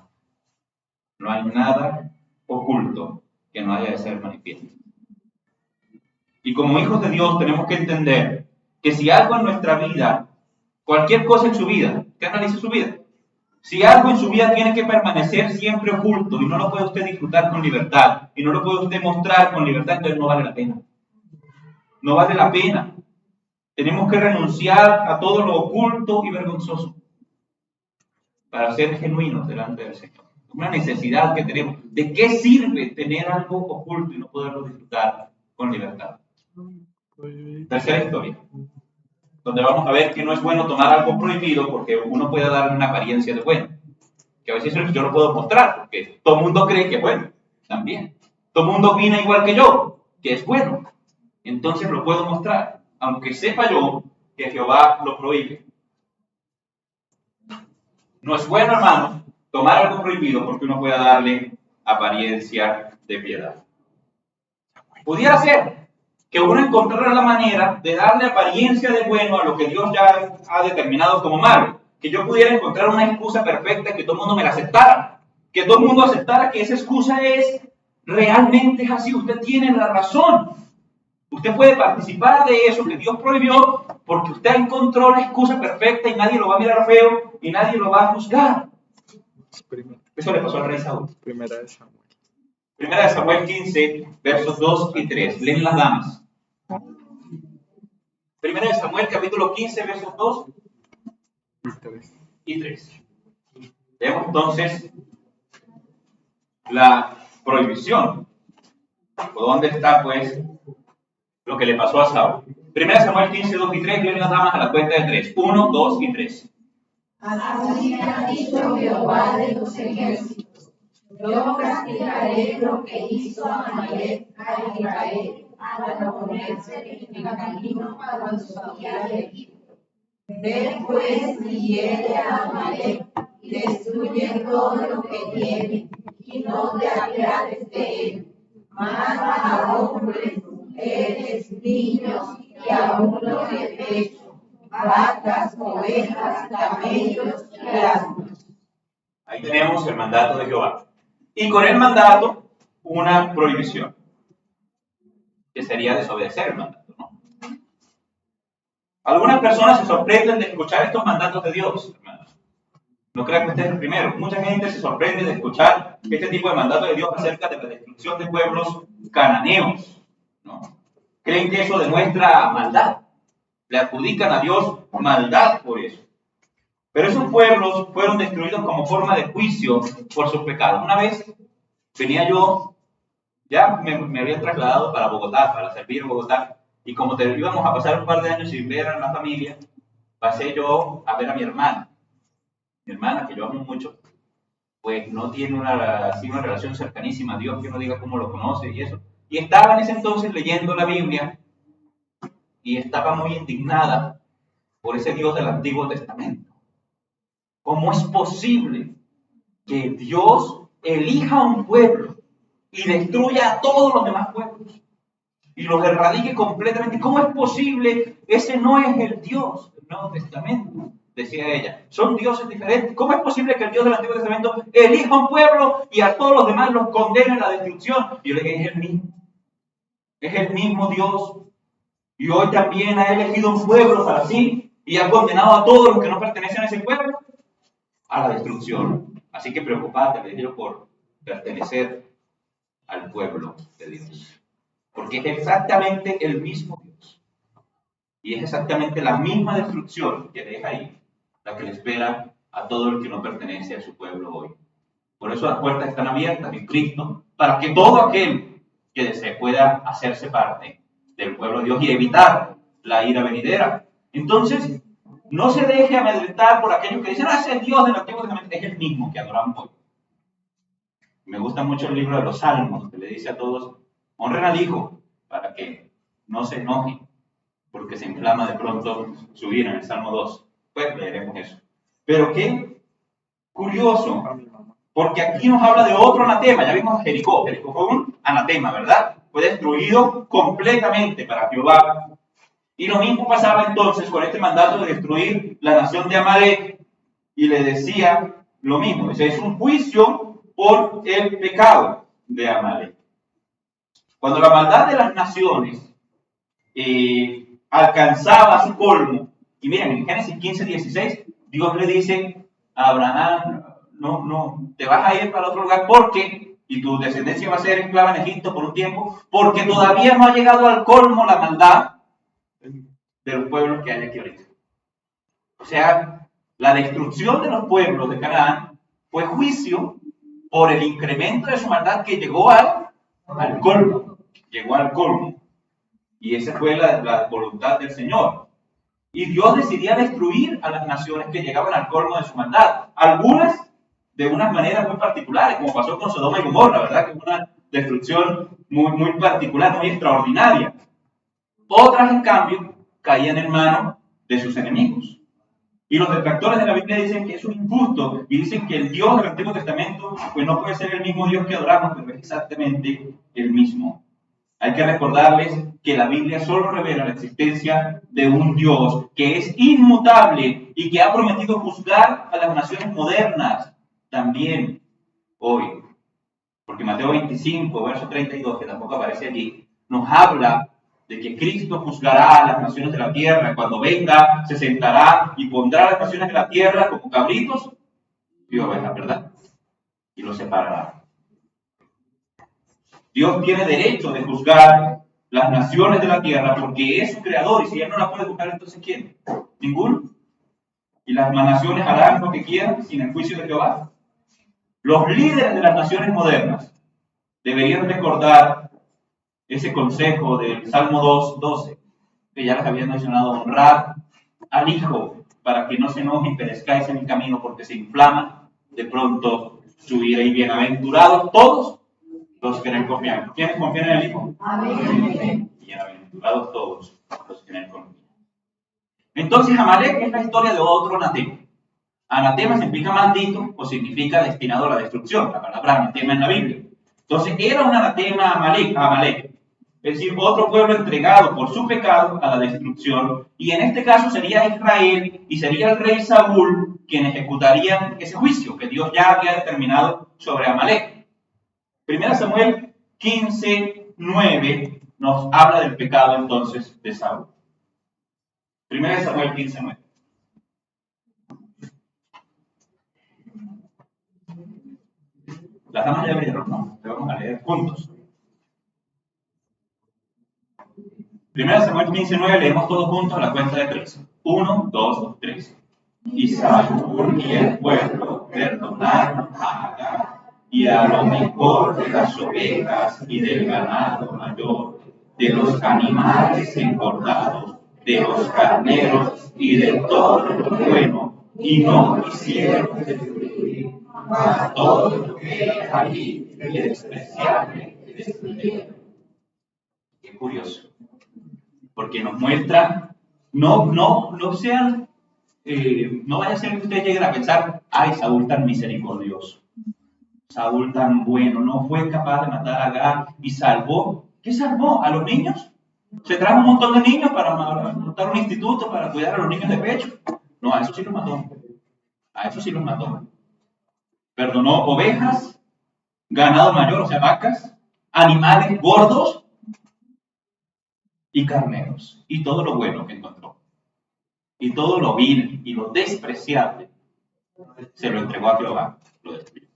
No hay nada oculto que no haya de ser manifiesto. Y como hijos de Dios tenemos que entender que si algo en nuestra vida, cualquier cosa en su vida, que analice su vida, si algo en su vida tiene que permanecer siempre oculto y no lo puede usted disfrutar con libertad y no lo puede usted mostrar con libertad, entonces no vale la pena. No vale la pena. Tenemos que renunciar a todo lo oculto y vergonzoso para ser genuinos delante del Señor. Una necesidad que tenemos. ¿De qué sirve tener algo oculto y no poderlo disfrutar con libertad? Tercera historia, donde vamos a ver que no es bueno tomar algo prohibido porque uno puede darle una apariencia de bueno. Que a veces yo lo puedo mostrar porque todo el mundo cree que es bueno. También. Todo el mundo opina igual que yo, que es bueno. Entonces lo puedo mostrar, aunque sepa yo que Jehová lo prohíbe. No es bueno, hermanos, tomar algo prohibido porque uno pueda darle apariencia de piedad. Pudiera ser que uno encontrara la manera de darle apariencia de bueno a lo que Dios ya ha determinado como malo. Que yo pudiera encontrar una excusa perfecta, que todo el mundo me la aceptara. Que todo el mundo aceptara que esa excusa es realmente es así. Usted tiene la razón. Usted puede participar de eso que Dios prohibió porque usted encontró la excusa perfecta y nadie lo va a mirar feo y nadie lo va a juzgar. Eso le pasó al rey Saúl. Primera de Samuel. Primera de Samuel 15, versos 2 y 3. Leen las damas. Primera de Samuel, capítulo 15, versos 2 y 3. Vemos entonces la prohibición. ¿O dónde está, pues, lo que le pasó a Saúl? Primera de Samuel 15, 2 y 3. Leen las damas a la cuenta de 3. 1, 2 y 3. Así me ha dicho Jehová de los ejércitos: yo castigaré lo que hizo Amalek a Israel al oponerse en el camino cuando subía de Egipto. Ve pues y hiere a Amalek y destruye todo lo que tiene, y no te agrades de él. Mata a hombres, mujeres, niños y aún los de pecho, vacas, ovejas, camellos y asnos. Ahí tenemos el mandato de Jehová. Y con el mandato, una prohibición, que sería desobedecer el mandato, ¿no? Algunas personas se sorprenden de escuchar estos mandatos de Dios, hermanos. No crean que usted es el primero. Mucha gente se sorprende de escuchar este tipo de mandatos de Dios acerca de la destrucción de pueblos cananeos, ¿no? Creen que eso demuestra maldad. Le adjudican a Dios maldad por eso. Pero esos pueblos fueron destruidos como forma de juicio por sus pecados. Una vez venía yo, ya me había trasladado para Bogotá, para servir en Bogotá, y como íbamos a pasar un par de años sin ver a la familia, pasé yo a ver a mi hermana. Mi hermana, que yo amo mucho, pues no tiene una relación cercanísima a Dios, que no diga cómo lo conoce y eso. Y estaba en ese entonces leyendo la Biblia y estaba muy indignada por ese Dios del Antiguo Testamento. ¿Cómo es posible que Dios elija a un pueblo y destruya a todos los demás pueblos y los erradique completamente? ¿Cómo es posible? Ese no es el Dios del Nuevo Testamento, decía ella. Son dioses diferentes. ¿Cómo es posible que el Dios del Antiguo Testamento elija a un pueblo y a todos los demás los condene a la destrucción? Y yo le dije, es el mismo. Es el mismo Dios. Y hoy también ha elegido un pueblo para sí y ha condenado a todos los que no pertenecen a ese pueblo a la destrucción. Así que preocupate, le digo, por pertenecer al pueblo de Dios. Porque es exactamente el mismo Dios. Y es exactamente la misma destrucción que deja ahí, la que le espera a todo el que no pertenece a su pueblo hoy. Por eso las puertas están abiertas en Cristo, para que todo aquel que desee pueda hacerse parte del pueblo de Dios y evitar la ira venidera. Entonces, no se deje amedrentar por aquellos que dicen, ese es Dios del Antiguo Testamento, es el mismo que adoramos hoy. Me gusta mucho el libro de los Salmos, que le dice a todos, honren al Hijo, para que no se enojen, porque se inflama de pronto su ira, en el Salmo 2. Pues leeremos eso. Pero qué curioso, porque aquí nos habla de otro anatema. Ya vimos a Jericó. Jericó fue un anatema, ¿verdad? Fue destruido completamente para Jehová. Y lo mismo pasaba entonces con este mandato de destruir la nación de Amalek. Y le decía lo mismo. Dice, es un juicio por el pecado de Amalek. Cuando la maldad de las naciones alcanzaba su colmo, y miren, en Génesis 15:16, Dios le dice a Abraham, no, te vas a ir para otro lugar porque, y tu descendencia va a ser esclava en Egipto por un tiempo, porque todavía no ha llegado al colmo la maldad de los pueblos que hay aquí ahorita. O sea, la destrucción de los pueblos de Canaán fue juicio por el incremento de su maldad que llegó al colmo. Llegó al colmo. Y esa fue la voluntad del Señor. Y Dios decidía destruir a las naciones que llegaban al colmo de su maldad. Algunas de unas maneras muy particulares, como pasó con Sodoma y Gomorra, ¿verdad? Que fue una destrucción muy particular, muy extraordinaria. Otras, en cambio, caían en manos de sus enemigos. Y los detractores de la Biblia dicen que eso es injusto y dicen que el Dios del Antiguo Testamento pues no puede ser el mismo Dios que adoramos, pero es exactamente el mismo. Hay que recordarles que la Biblia solo revela la existencia de un Dios que es inmutable y que ha prometido juzgar a las naciones modernas también hoy. Porque Mateo 25, verso 32, que tampoco aparece allí, nos habla de que Cristo juzgará a las naciones de la tierra. Cuando venga, se sentará y pondrá a las naciones de la tierra como cabritos y ovejas, ¿verdad? Y los separará. Dios tiene derecho de juzgar las naciones de la tierra porque es su creador, y si Él no la puede juzgar, entonces ¿quién? Ninguno. Y las naciones harán lo que quieran sin el juicio de Jehová. Los líderes de las naciones modernas deberían recordar ese consejo del Salmo 2:12, que ya les había mencionado: honrad al Hijo para que no se enoje y perezcáis en el camino, porque se inflama de pronto su ira. Y bienaventurados todos los que en él confían. ¿Quiénes confían en el Hijo? Amén. Bienaventurados todos los que en él confían. Entonces, Amalek es la historia de otro anatema. Anatema significa maldito o significa destinado a la destrucción. La palabra anatema en la Biblia. Entonces, era un anatema a Amalek. Es decir, otro pueblo entregado por su pecado a la destrucción. Y en este caso sería Israel y sería el rey Saúl quien ejecutarían ese juicio que Dios ya había determinado sobre Amalek. 1 Samuel 15:9 nos habla del pecado entonces de Saúl. 1 Samuel 15:9. Las damas ya abrieron, ¿no? Te vamos a leer juntos. 1 Samuel 15:9, leemos todos juntos a la cuenta de 3. 1, 2, 3. Y Saúl y el pueblo perdonaron a Agar y a lo mejor de las ovejas y del ganado mayor, de los animales engordados, de los carneros y de todo lo bueno, y no quisieron destruir a todo lo que era allí y despreciable destruyeron. Qué curioso, porque nos muestra, no sean, no vaya a ser que ustedes lleguen a pensar: ay, Saúl tan misericordioso, Saúl tan bueno, no fue capaz de matar a Agar y salvó. ¿Qué salvó? ¿A los niños? ¿Se trajo un montón de niños para montar un instituto para cuidar a los niños de pecho? No, a eso sí los mató. A eso sí los mató. Perdonó ovejas, ganado mayor, o sea, vacas, animales gordos y carneros, y todo lo bueno que encontró. Y todo lo vil y lo despreciable se lo entregó a Jehová, lo destruyó.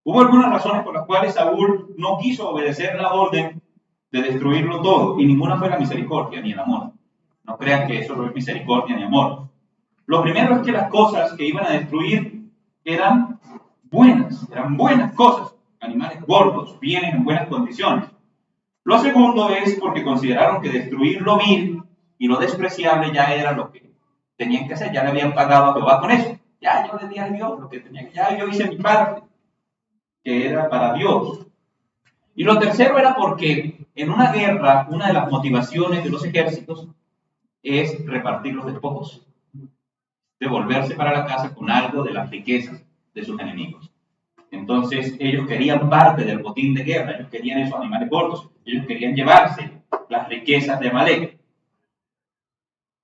Hubo algunas razones por las cuales Saúl no quiso obedecer la orden de destruirlo todo, y ninguna fue la misericordia ni el amor. No crean que eso no es misericordia ni amor. Lo primero es que las cosas que iban a destruir eran buenas cosas, animales gordos, bienes en buenas condiciones. Lo segundo es porque consideraron que destruir lo vil y lo despreciable ya era lo que tenían que hacer, ya le habían pagado a Jehová con eso. Ya yo le di a Dios lo que tenía que, ya yo hice mi parte, que era para Dios. Y lo tercero era porque en una guerra, una de las motivaciones de los ejércitos es repartir los despojos, devolverse para la casa con algo de las riquezas de sus enemigos. Entonces ellos querían parte del botín de guerra, ellos querían esos animales gordos, ellos querían llevarse las riquezas de Amalek.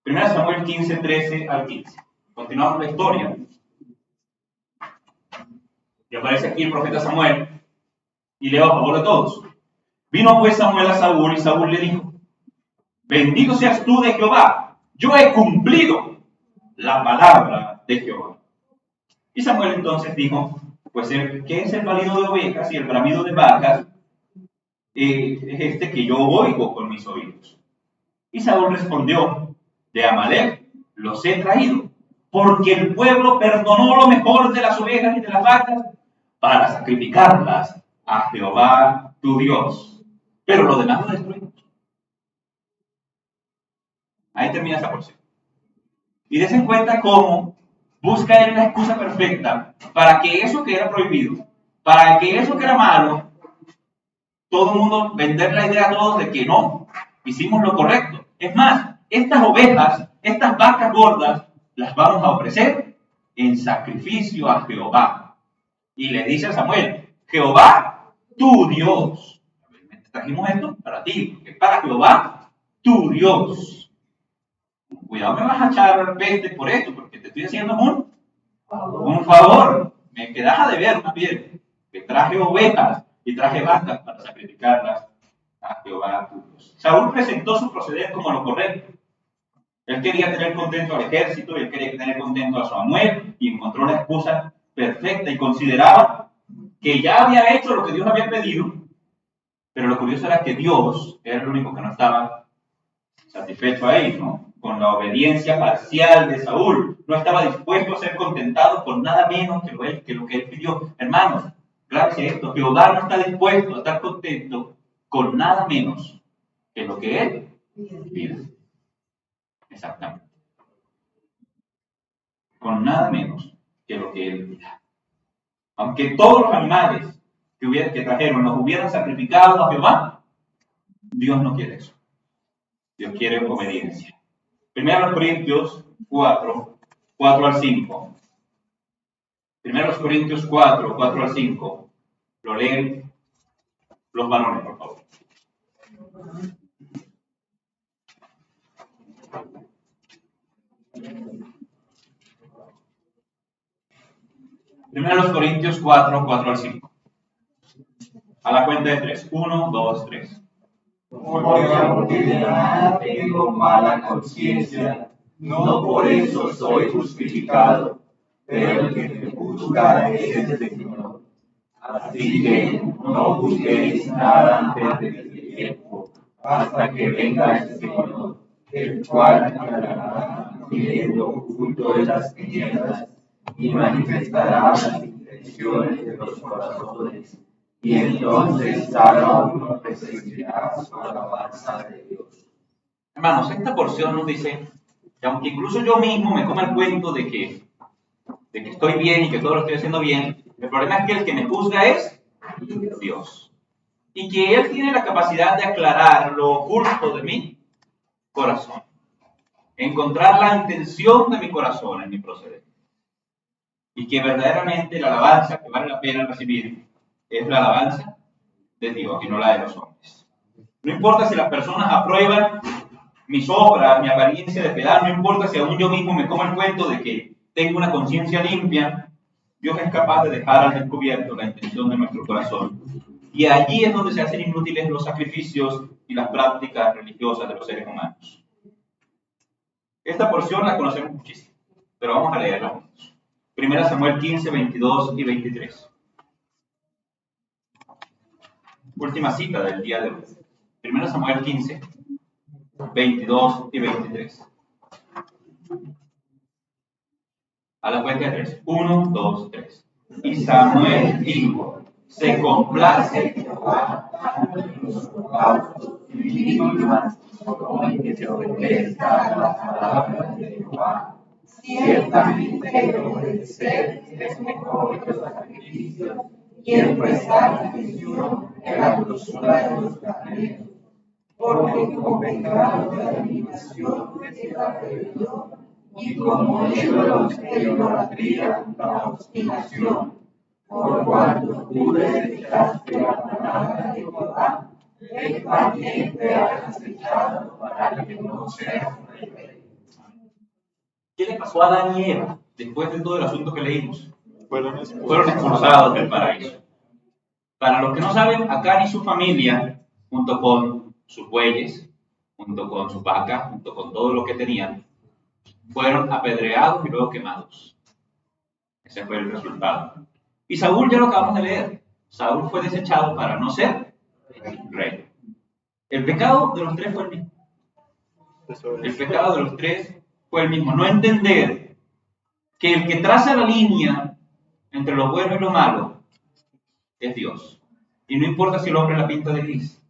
1 Samuel 15, 13 al 15. Continuamos la historia. Y aparece aquí el profeta Samuel y leo a favor de todos. Vino pues Samuel a Saúl y Saúl le dijo: bendito seas tú de Jehová, yo he cumplido la palabra de Jehová. Y Samuel entonces dijo: pues ¿qué es el balido de ovejas y el bramido de vacas? Es este que yo oigo con mis oídos. Y Saúl respondió: de Amalek los he traído, porque el pueblo perdonó lo mejor de las ovejas y de las vacas para sacrificarlas a Jehová tu Dios. Pero lo demás lo destruimos. Ahí termina esa porción. Y des en cuenta cómo busca él la excusa perfecta para que eso que era prohibido, para que eso que era malo, todo el mundo vender la idea a todos de que no, hicimos lo correcto. Es más, estas ovejas, estas vacas gordas, las vamos a ofrecer en sacrificio a Jehová. Y le dice a Samuel: Jehová, tu Dios. trajimos esto para ti, porque es para Jehová, tu Dios. Cuidado, me vas a echar peste por esto, porque te estoy haciendo un favor. Me quedas a deber más bien. Que traje ovejas y traje vacas para sacrificarlas a Jehová, tu Dios. Saúl presentó su proceder como lo correcto. Él quería tener contento al ejército, él quería tener contento a Samuel y encontró la excusa perfecta y consideraba que ya había hecho lo que Dios había pedido, pero lo curioso era que Dios era el único que no estaba satisfecho ahí, ¿no? Con la obediencia parcial de Saúl. No estaba dispuesto a ser contentado con nada menos que lo que él pidió. Hermanos, gracias a esto, Jehová no está dispuesto a estar contento con nada menos que lo que él pide. Exactamente. Con nada menos que lo que él pida. Aunque todos los animales que trajeron los hubieran sacrificado a Jehová, Dios no quiere eso. Dios quiere obediencia. 1 Corintios 4, 4 al 5. 1 Corintios 4, 4 al 5. Lo leen los varones, por favor. 1 Corintios 4, 4 al 5. A la cuenta de 3. 1, 2, 3. Porque de nada tengo mala conciencia, no por eso soy justificado, pero el que me juzga es el Señor. Así que no juzguéis nada antes del tiempo, hasta que venga el Señor, el cual aclarará lo oculto de las tinieblas y manifestará las intenciones de los corazones. Y entonces cada uno recibirá su alabanza de Dios. Hermanos, esta porción nos dice que aunque incluso yo mismo me coma el cuento de que estoy bien y que todo lo estoy haciendo bien, el problema es que el que me juzga es Dios. Y que Él tiene la capacidad de aclarar lo oculto de mi corazón. Encontrar la intención de mi corazón en mi proceder. Y que verdaderamente la alabanza que vale la pena recibir es la alabanza de Dios y no la de los hombres. No importa si las personas aprueban mis obras, mi apariencia de piedad, no importa si aún yo mismo me como el cuento de que tengo una conciencia limpia, Dios es capaz de dejar al descubierto la intención de nuestro corazón. Y allí es donde se hacen inútiles los sacrificios y las prácticas religiosas de los seres humanos. Esta porción la conocemos muchísimo, pero vamos a leerla juntos. 1 Samuel 15, 22 y 23. Última cita del día de hoy. 1 Samuel 15, 22 y 23. A la cuenta de 3. 1, 2, 3. Y Samuel dijo: se complace Jehová en los holocaustos y víctimas, con que se obedezca a las palabras de Jehová. Ciertamente el obedecer es mejor que los sacrificios, y el prestar atención que la grosura de los carneros. Porque como pecado de adivinación es la rebelión, y como ídolos de idolatría la obstinación. Por cuanto tú desechaste la palabra de Jehová, él también te ha desechado para que no seas rey. ¿Qué le pasó a Adán y Eva después de todo el asunto que leímos? Fueron expulsados del paraíso. Para los que no saben, Acán y su familia, junto con sus bueyes, junto con sus vacas, junto con todo lo que tenían, fueron apedreados y luego quemados. Ese fue el resultado. Y Saúl, ya lo acabamos de leer. Saúl fue desechado para no ser rey. El pecado de los tres fue el mismo. El pecado de los tres fue el mismo. No entender que el que traza la línea entre lo bueno y lo malo es Dios. Y no importa si el hombre la pinta de gris.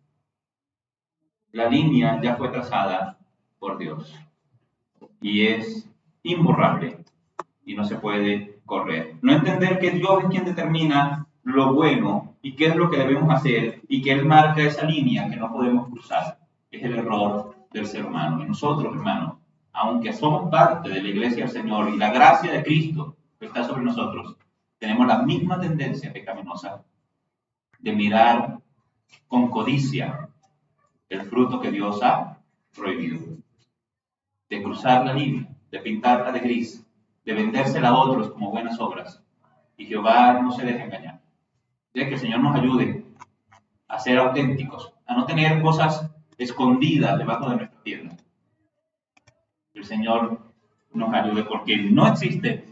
La línea ya fue trazada por Dios. Y es imborrable. Y no se puede correr. No entender que Dios es quien determina lo bueno y qué es lo que debemos hacer y que Él marca esa línea que no podemos cruzar. Es el error del ser humano. Y nosotros, hermanos, aunque somos parte de la iglesia del Señor y la gracia de Cristo que está sobre nosotros, tenemos la misma tendencia pecaminosa de mirar con codicia el fruto que Dios ha prohibido. De cruzar la línea, de pintarla de gris, de vendérsela a otros como buenas obras. Y Jehová no se deja engañar. Que el Señor nos ayude a ser auténticos, a no tener cosas escondidas debajo de nuestra piel. Que el Señor nos ayude, porque no existen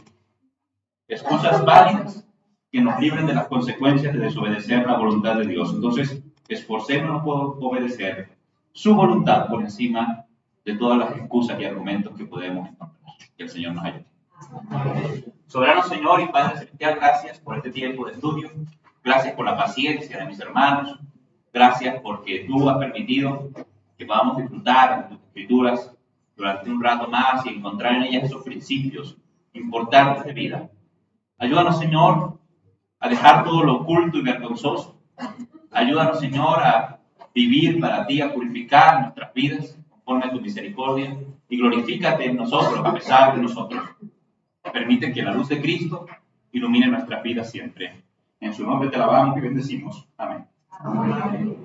excusas válidas que nos libren de las consecuencias de desobedecer la voluntad de Dios. Entonces, esforcémonos por obedecer su voluntad por encima de todas las excusas y argumentos que podemos encontrar. Que el Señor nos ayude. Soberano Señor y Padre Celestial, gracias por este tiempo de estudio. Gracias por la paciencia de mis hermanos. Gracias porque tú has permitido que podamos disfrutar de tus escrituras durante un rato más y encontrar en ellas esos principios importantes de vida. Ayúdanos, Señor, a dejar todo lo oculto y vergonzoso. Ayúdanos, Señor, a vivir para ti, a purificar nuestras vidas conforme a tu misericordia y glorifícate en nosotros a pesar de nosotros. Permite que la luz de Cristo ilumine nuestras vidas siempre. En su nombre te alabamos y bendecimos. Amén. Amén.